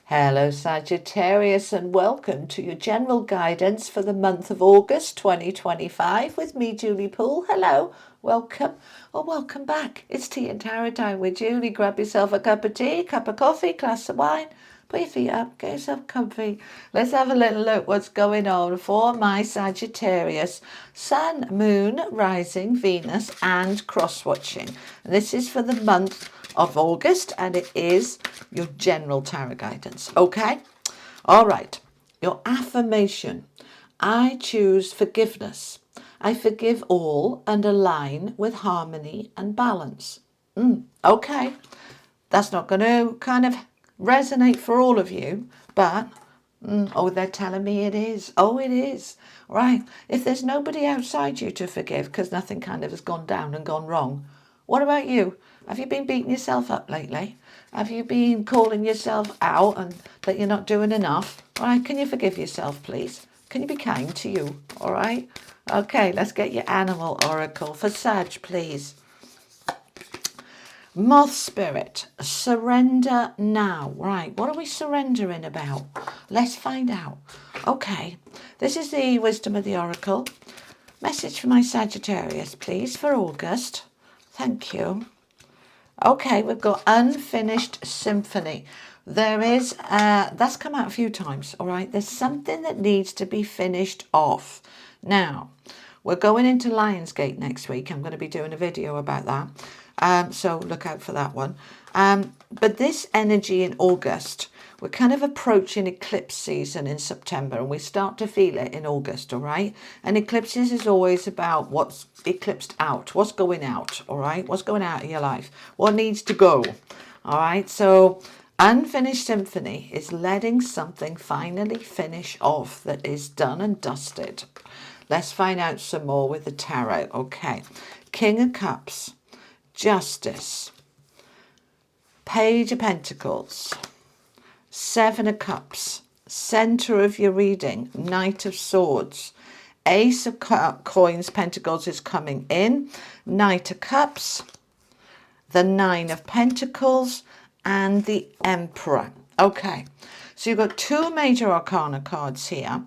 Hello Sagittarius, and welcome to your general guidance for the month of August 2025 with me, Julie Poole. Hello, welcome or welcome back. It's tea and tarot time with Julie. Grab yourself a cup of tea, cup of coffee, glass of wine. Put your feet up, get yourself comfy. Let's have a little look what's going on for my Sagittarius. Sun, Moon, Rising, Venus and cross-watching. This is for the month of August and it is your general tarot guidance. Okay? All right. Your affirmation. I choose forgiveness. I forgive all and align with harmony and balance. Okay. That's not going to kind of resonate for all of you, but oh, they're telling me it is. Oh, it is. Right. If there's nobody outside you to forgive because nothing kind of has gone down and gone wrong, what about you? Have you been beating yourself up lately? Have you been calling yourself out and that you're not doing enough? All right, can you forgive yourself, please? Can you be kind to you? All right. Okay, let's get your animal oracle for Sag, please. Moth spirit, surrender now. Right, what are we surrendering about? Let's find out. Okay, this is the wisdom of the oracle. Message for my Sagittarius, please, for August. Thank you. Okay, we've got unfinished symphony. There is, that's come out a few times, all right? There's something that needs to be finished off. Now, we're going into Lionsgate next week. I'm going to be doing a video about that. So look out for that one. But this energy in August, we're kind of approaching eclipse season in September and we start to feel it in August, all right? And eclipses is always about what's eclipsed out, what's going out, all right? What's going out of your life, what needs to go, all right? So unfinished symphony is letting something finally finish off that is done and dusted. Let's find out some more with the tarot, okay? King of Cups, Justice, Page of Pentacles, Seven of Cups, center of your reading, Knight of Swords, Ace of Coins, Pentacles is coming in, Knight of Cups, the Nine of Pentacles, and the Emperor. Okay, so you've got two major arcana cards here,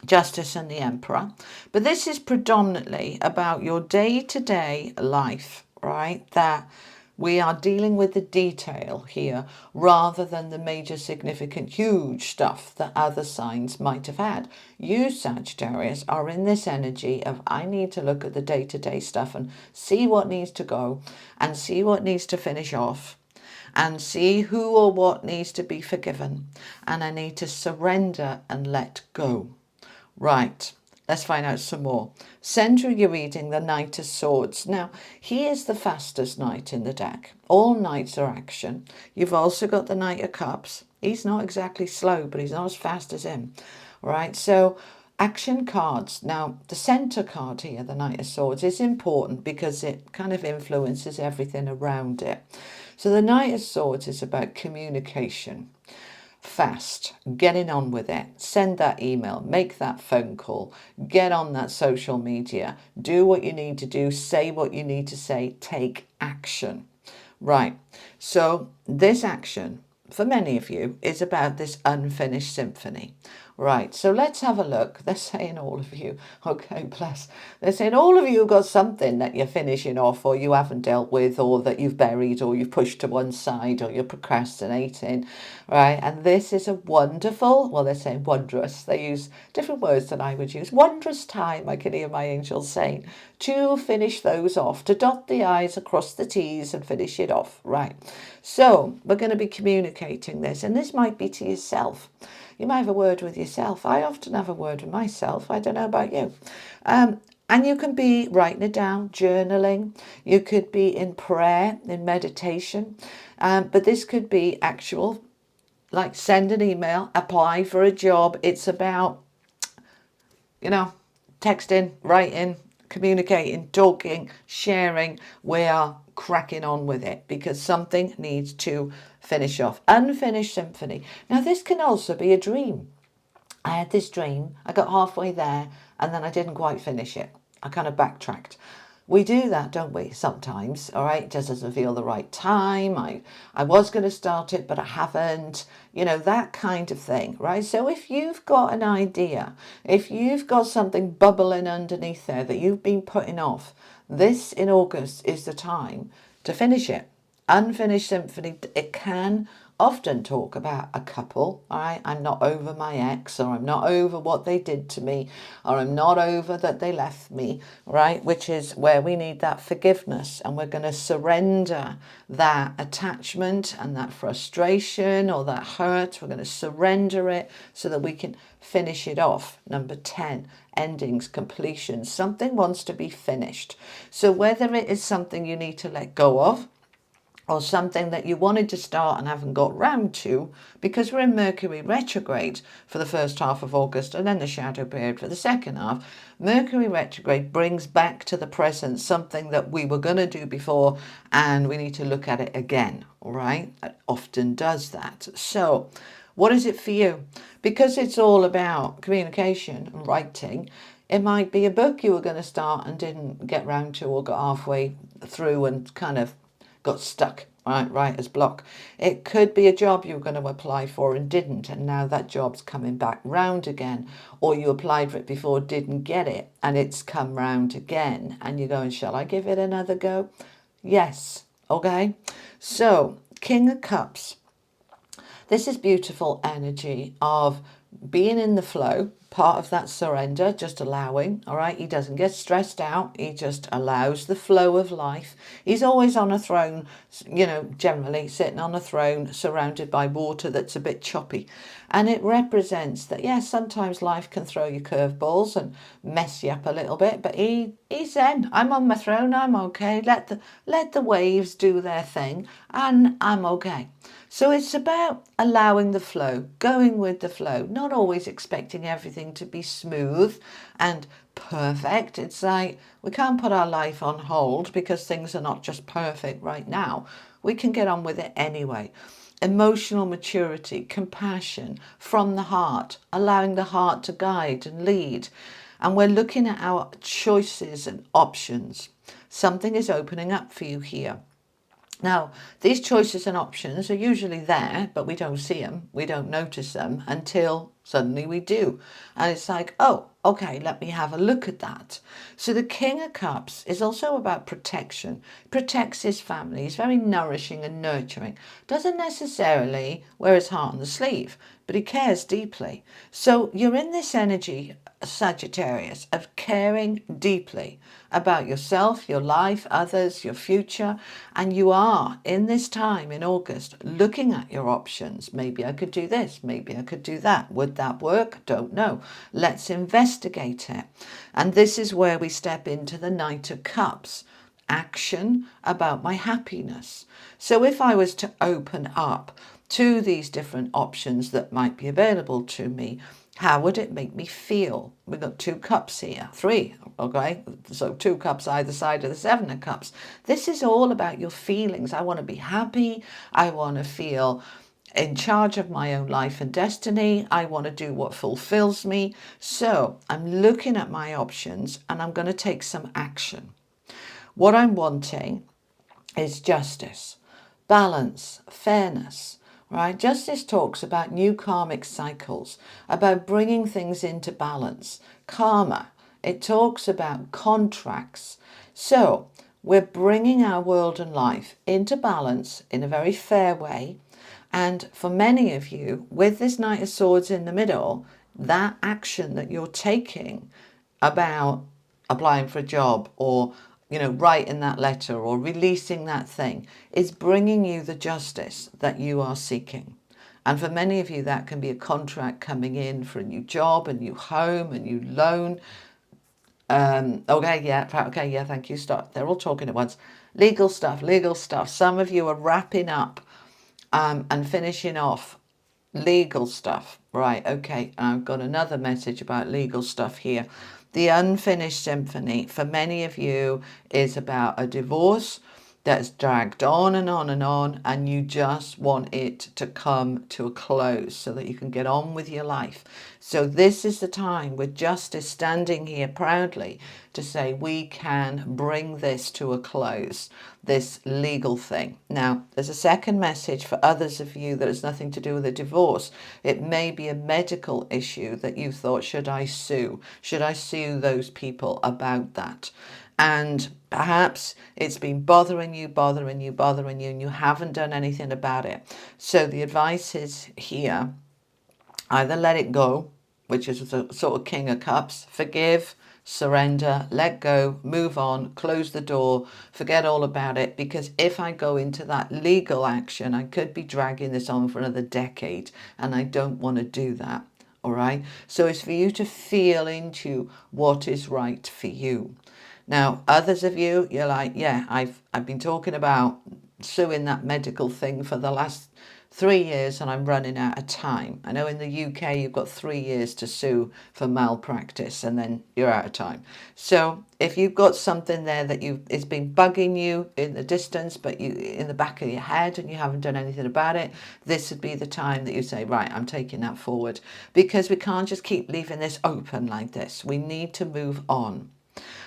Justice and the Emperor, but this is predominantly about your day-to-day life, right? That we are dealing with the detail here rather than the major, significant, huge stuff that other signs might have had. You, Sagittarius, are in this energy of I need to look at the day-to-day stuff and see what needs to go and see what needs to finish off and see who or what needs to be forgiven. And I need to surrender and let go. Right. Let's find out some more. Center of your reading, the Knight of Swords. Now, he is the fastest knight in the deck. All knights are action. You've also got the Knight of Cups. He's not exactly slow, but he's not as fast as him. Right, so action cards. Now, the center card here, the Knight of Swords, is important because it kind of influences everything around it. So the Knight of Swords is about communication. Fast, getting on with it, send that email, make that phone call, get on that social media, do what you need to do, say what you need to say, take action. Right, so this action for many of you is about this unfinished symphony. Right, so let's have a look. They're saying all of you, okay, bless. They're saying all of you got something that you're finishing off or you haven't dealt with or that you've buried or you've pushed to one side or you're procrastinating, right? And this is a wonderful, well, they're saying wondrous. They use different words than I would use. Wondrous time, I can hear my angels saying, to finish those off, to dot the I's, across the T's and finish it off, right? So we're going to be communicating this, and this might be to yourself. You might have a word with yourself. I often have a word with myself. I don't know about you. And you can be writing it down, journaling. You could be in prayer, in meditation. But this could be actual, like send an email, apply for a job. It's about, you know, texting, writing, communicating, talking, sharing. We are cracking on with it because something needs to finish off. Unfinished symphony. Now this can also be a dream. I had this dream, I got halfway there and then I didn't quite finish it. I kind of backtracked. We do that, don't we, sometimes, all right? It just doesn't feel the right time. I was going to start it, but I haven't, that kind of thing, right? So if you've got an idea, if you've got something bubbling underneath there that you've been putting off, this in August is the time to finish it. Unfinished symphony, it can often talk about a couple, all right? I'm not over my ex, or I'm not over what they did to me, or I'm not over that they left me, right? Which is where we need that forgiveness, and we're going to surrender that attachment and that frustration or that hurt. We're going to surrender it so that we can finish it off. Number 10, endings, completion. Something wants to be finished. So whether it is something you need to let go of, or something that you wanted to start and haven't got round to, because we're in Mercury retrograde for the first half of August and then the shadow period for the second half. Mercury retrograde brings back to the present something that we were going to do before, and we need to look at it again, all right? It often does that. So what is it for you? Because it's all about communication and writing, it might be a book you were going to start and didn't get round to, or got halfway through and kind of got stuck, writer's block. It could be a job you were going to apply for and didn't, and now that job's coming back round again. Or you applied for it before, didn't get it, and it's come round again, and you're going, shall I give it another go? Yes. Okay. So, King of Cups. This is beautiful energy of being in the flow, part of that surrender, just allowing, all right? He doesn't get stressed out. He just allows the flow of life. He's always on a throne, generally sitting on a throne surrounded by water that's a bit choppy. And it represents that, yes, sometimes life can throw you curveballs and mess you up a little bit, but he's zen. I'm on my throne, I'm okay. Let the waves do their thing, and I'm okay. So it's about allowing the flow, going with the flow, not always expecting everything to be smooth and perfect. It's like we can't put our life on hold because things are not just perfect right now. We can get on with it anyway. Emotional maturity, compassion from the heart, allowing the heart to guide and lead. And we're looking at our choices and options. Something is opening up for you here. Now, these choices and options are usually there, but we don't see them, we don't notice them until suddenly we do. And it's like, oh, okay, let me have a look at that. So the King of Cups is also about protection. Protects his family. He's very nourishing and nurturing. Doesn't necessarily wear his heart on the sleeve, but he cares deeply. So you're in this energy, Sagittarius, of caring deeply about yourself, your life, others, your future. And you are, in this time in August, looking at your options. Maybe I could do this, maybe I could do that. Would that work? Don't know. Let's investigate it. And this is where we step into the Knight of Cups. Action about my happiness. So if I was to open up to these different options that might be available to me, how would it make me feel? We've got 2 cups here, 3, okay? So 2 cups either side of the 7 of cups. This is all about your feelings. I want to be happy. I want to feel in charge of my own life and destiny. I want to do what fulfills me. So I'm looking at my options and I'm going to take some action. What I'm wanting is justice, balance, fairness. Right? Justice talks about new karmic cycles, about bringing things into balance. Karma, it talks about contracts. So we're bringing our world and life into balance in a very fair way. And for many of you, with this Knight of Swords in the middle, that action that you're taking about applying for a job or writing that letter or releasing that thing is bringing you the justice that you are seeking. And for many of you, that can be a contract coming in for a new job, a new home, a new loan. Okay, yeah, thank you. Stop. They're all talking at once. Legal stuff. Some of you are wrapping up and finishing off legal stuff. Right, okay. I've got another message about legal stuff here. The unfinished symphony for many of you is about a divorce. that's dragged on and on and on, and you just want it to come to a close so that you can get on with your life. So this is the time with justice standing here proudly to say we can bring this to a close, this legal thing. Now, there's a second message for others of you that has nothing to do with a divorce. It may be a medical issue that you thought, should I sue? Should I sue those people about that? And perhaps it's been bothering you, and you haven't done anything about it. So the advice is here, either let it go, which is the sort of King of Cups, forgive, surrender, let go, move on, close the door, forget all about it, because if I go into that legal action, I could be dragging this on for another decade, and I don't want to do that. All right. So it's for you to feel into what is right for you. Now, others of you, you're like, yeah, I've been talking about suing that medical thing for the last 3 years and I'm running out of time. I know in the UK you've got 3 years to sue for malpractice and then you're out of time. So if you've got something there that it's been bugging you in the distance, but you in the back of your head and you haven't done anything about it, this would be the time that you say, right, I'm taking that forward, because we can't just keep leaving this open like this. We need to move on.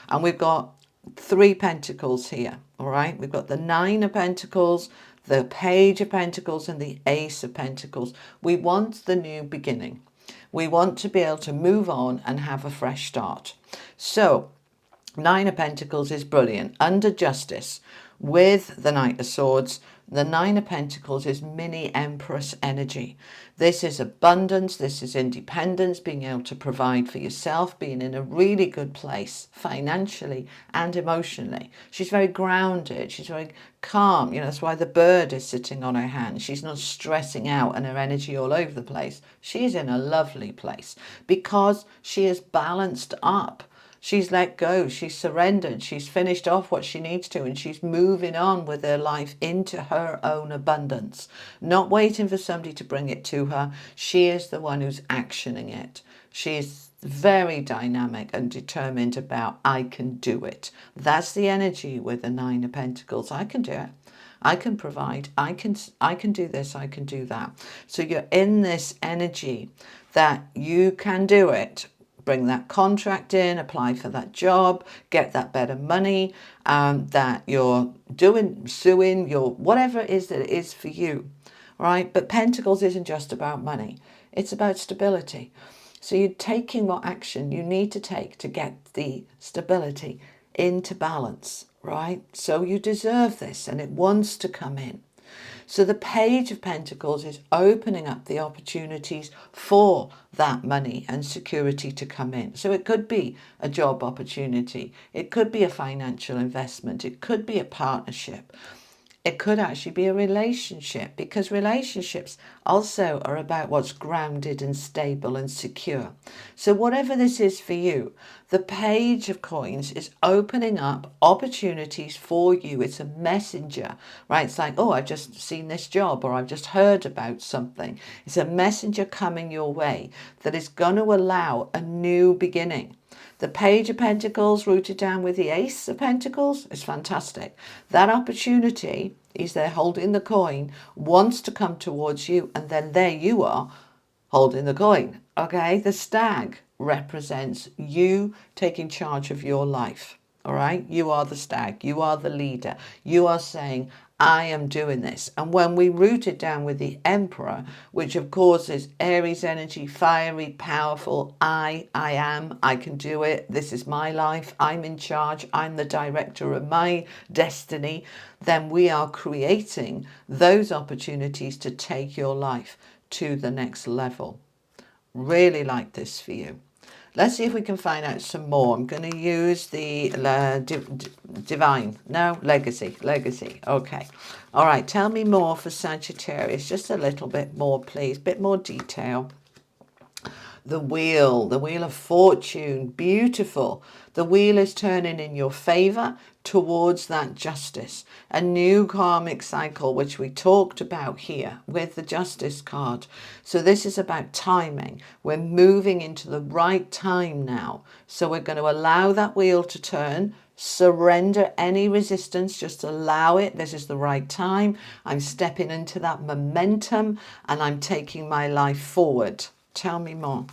And we've got 3 pentacles here, all right? We've got the 9 of pentacles, the Page of Pentacles, and the Ace of Pentacles. We want the new beginning. We want to be able to move on and have a fresh start. So 9 of Pentacles is brilliant. Under justice, with the Knight of Swords, the 9 of Pentacles is mini Empress energy. This is abundance, this is independence, being able to provide for yourself, being in a really good place financially and emotionally. She's very grounded, she's very calm. You know, that's why the bird is sitting on her hand. She's not stressing out and her energy all over the place. She's in a lovely place because she is balanced up. She's let go, she's surrendered, she's finished off what she needs to, and she's moving on with her life into her own abundance. Not waiting for somebody to bring it to her. She is the one who's actioning it. She's very dynamic and determined about, I can do it. That's the energy with the 9 of Pentacles. I can do it. I can provide. I can do this, I can do that. So you're in this energy that you can do it. Bring that contract in, apply for that job, get that better money, that you're doing, suing, whatever it is that it is for you, right? But Pentacles isn't just about money. It's about stability. So you're taking what action you need to take to get the stability into balance, right? So you deserve this and it wants to come in. So the Page of Pentacles is opening up the opportunities for that money and security to come in. So it could be a job opportunity. It could be a financial investment. It could be a partnership. It could actually be a relationship, because relationships also are about what's grounded and stable and secure. So whatever this is for you, the Page of Coins is opening up opportunities for you. It's a messenger, right? It's like, oh, I've just seen this job, or I've just heard about something. It's a messenger coming your way that is going to allow a new beginning. The Page of Pentacles rooted down with the Ace of Pentacles is fantastic. That opportunity is there holding the coin, wants to come towards you, and then there you are holding the coin. Okay, the stag represents you taking charge of your life. All right, you are the stag, you are the leader. You are saying, I am doing this. And when we root it down with the Emperor, which of course is Aries energy, fiery, powerful, I am, I can do it. This is my life. I'm in charge. I'm the director of my destiny. Then we are creating those opportunities to take your life to the next level. Really like this for you. Let's see if we can find out some more. I'm going to use the legacy. Okay. All right. Tell me more for Sagittarius. Just a little bit more, please. Bit more detail. the wheel of fortune, beautiful. The wheel is turning in your favor towards that justice. A new karmic cycle, which we talked about here with the justice card. So this is about timing. We're moving into the right time now. So we're going to allow that wheel to turn, surrender any resistance, just allow it. This is the right time. I'm stepping into that momentum and I'm taking my life forward. Tell me more.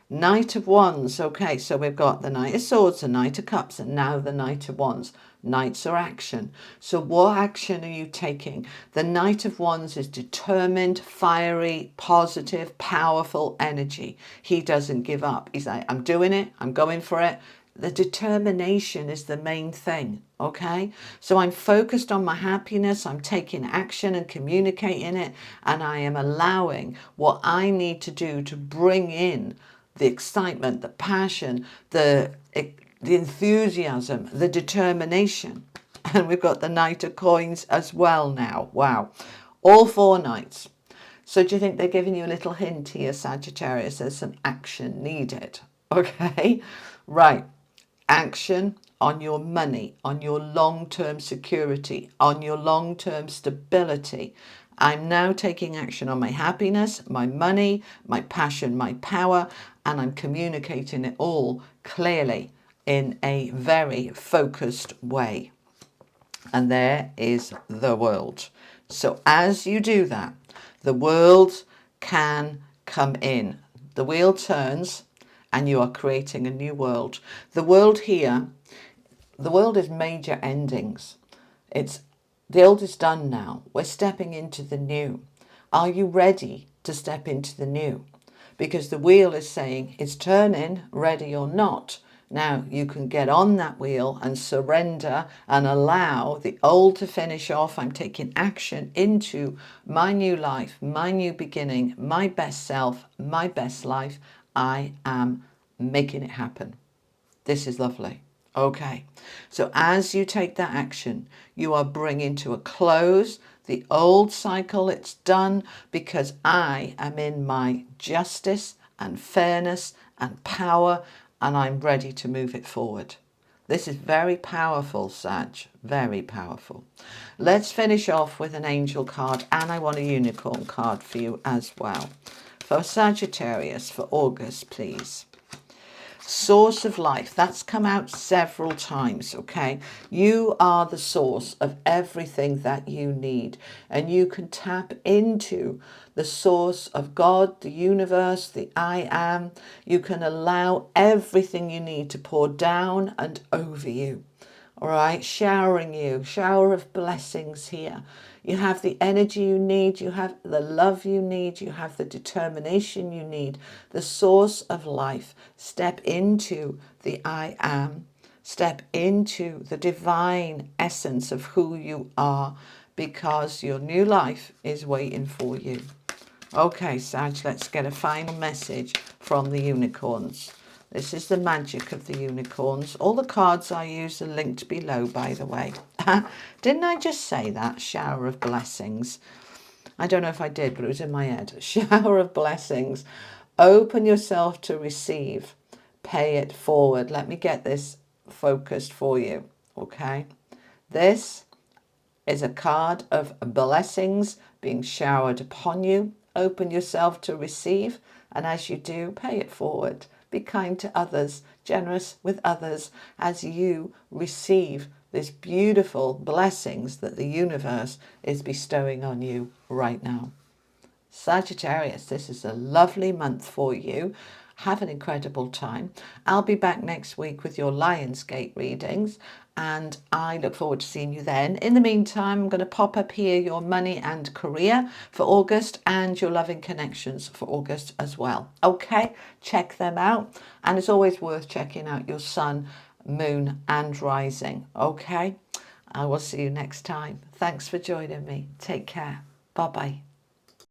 Knight of Wands. Okay, so we've got the Knight of Swords, the Knight of Cups, and now the Knight of Wands. Knights are action. So what action are you taking? The Knight of Wands is determined, fiery, positive, powerful energy. He doesn't give up. He's like, I'm doing it. I'm going for it. The determination is the main thing, okay? So I'm focused on my happiness, I'm taking action and communicating it, and I am allowing what I need to do to bring in the excitement, the passion, the enthusiasm, the determination. And we've got the Knight of Coins as well now. Wow. All 4 knights. So do you think they're giving you a little hint here, Sagittarius? There's some action needed. Okay, right. Action on your money, on your long-term security, on your long-term stability. I'm now taking action on my happiness, my money, my passion, my power, and I'm communicating it all clearly in a very focused way. And there is the world. So as you do that, the world can come in. The wheel turns and you are creating a new world. The world here, the world is major endings. The old is done now. We're stepping into the new. Are you ready to step into the new? Because the wheel is saying it's turning, ready or not. Now you can get on that wheel and surrender and allow the old to finish off. I'm taking action into my new life, my new beginning, my best self, my best life. I am making it happen. This is lovely. Okay, so as you take that action, you are bringing to a close the old cycle. It's done because I am in my justice and fairness and power, and I'm ready to move it forward. This is very powerful, Sag, very powerful. Let's finish off with an angel card, and I want a unicorn card for you as well. For Sagittarius, for August, please. Source of life, that's come out several times, okay? You are the source of everything that you need, and you can tap into the source of God, the universe, the I am. You can allow everything you need to pour down and over you. All right, showering you, shower of blessings here. You have the energy you need, you have the love you need, you have the determination you need, the source of life. Step into the I am. Step into the divine essence of who you are, because your new life is waiting for you. Okay, Sag, let's get a final message from the unicorns. This is the magic of the unicorns. All the cards I use are linked below, by the way. Didn't I just say that? Shower of blessings. I don't know if I did, but it was in my head. Shower of blessings. Open yourself to receive. Pay it forward. Let me get this focused for you, okay? This is a card of blessings being showered upon you. Open yourself to receive, and as you do, pay it forward. Be kind to others, generous with others as you receive these beautiful blessings that the universe is bestowing on you right now. Sagittarius, this is a lovely month for you. Have an incredible time. I'll be back next week with your Lionsgate readings, and I look forward to seeing you then. In the meantime, I'm going to pop up here your money and career for August and your loving connections for August as well. Okay, check them out. And it's always worth checking out your sun, moon and rising. Okay, I will see you next time. Thanks for joining me. Take care. Bye-bye.